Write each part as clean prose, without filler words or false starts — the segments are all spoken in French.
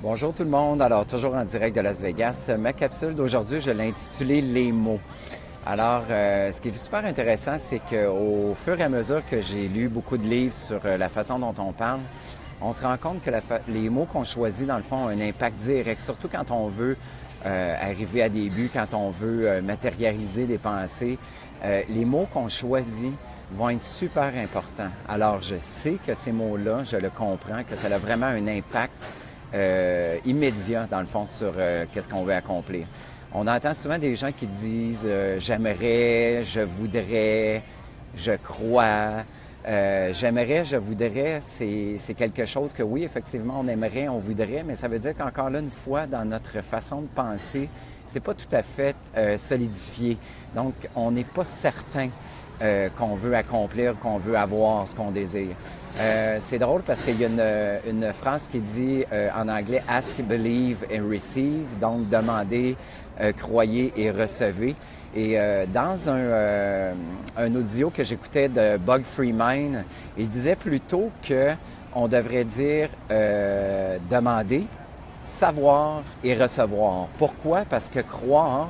Bonjour tout le monde, alors toujours en direct de Las Vegas. Ma capsule d'aujourd'hui, je l'ai intitulée Les mots. Alors, ce qui est super intéressant, c'est qu'au fur et à mesure que j'ai lu beaucoup de livres sur la façon dont on parle, on se rend compte que les mots qu'on choisit, dans le fond, ont un impact direct, surtout quand on veut arriver à des buts, quand on veut matérialiser des pensées. Les mots qu'on choisit vont être super importants. Alors, je sais que ces mots-là, je le comprends, que ça a vraiment un impact immédiat, dans le fond, sur qu'est-ce qu'on veut accomplir. On entend souvent des gens qui disent j'aimerais, je voudrais, je crois. J'aimerais, je voudrais, c'est quelque chose que oui, effectivement, on aimerait, on voudrait, mais ça veut dire qu'encore là, une fois, dans notre façon de penser, c'est pas tout à fait solidifié. Donc, on n'est pas certain qu'on veut accomplir, qu'on veut avoir ce qu'on désire. C'est drôle parce qu'il y a une phrase qui dit en anglais « ask, believe and receive », donc « demandez, croyez et recevez ». Et dans un audio que j'écoutais de Bug Freeman, il disait plutôt qu'on devrait dire demander, savoir et recevoir. Pourquoi? Parce que croire,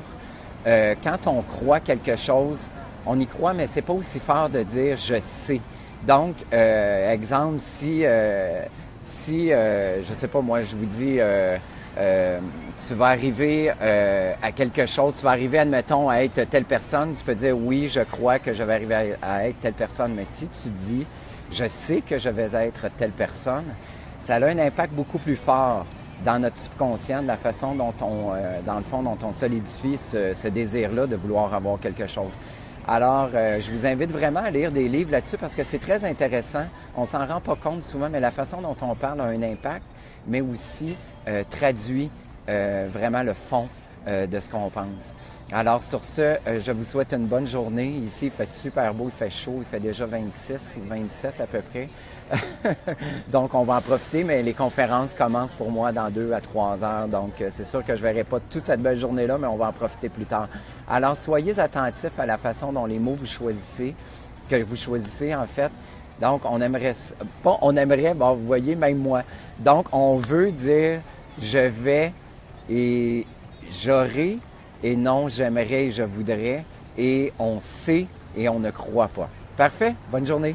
quand on croit quelque chose, on y croit, mais c'est pas aussi fort de dire « je sais ». Donc, exemple, si je sais pas, moi, je vous dis, tu vas arriver à quelque chose, tu vas arriver, admettons, à être telle personne, tu peux dire, oui, je crois que je vais arriver à être telle personne, mais si tu dis, je sais que je vais être telle personne, ça a un impact beaucoup plus fort dans notre subconscient, de la façon dont dans le fond, dont on solidifie ce désir-là de vouloir avoir quelque chose. Alors, je vous invite vraiment à lire des livres là-dessus parce que c'est très intéressant. On s'en rend pas compte souvent, mais la façon dont on parle a un impact, mais aussi traduit vraiment le fond de ce qu'on pense. Alors, sur ce, je vous souhaite une bonne journée. Ici, il fait super beau, il fait chaud, il fait déjà 26 ou 27 à peu près. Donc, on va en profiter, mais les conférences commencent pour moi dans 2 à 3 heures. Donc, c'est sûr que je ne verrai pas toute cette belle journée-là, mais on va en profiter plus tard. Alors, soyez attentifs à la façon dont les mots que vous choisissez en fait. Donc, on aimerait, bon, vous voyez, même moi. Donc, on veut dire je vais et j'aurai et non j'aimerais et je voudrais et on sait et on ne croit pas. Parfait, bonne journée.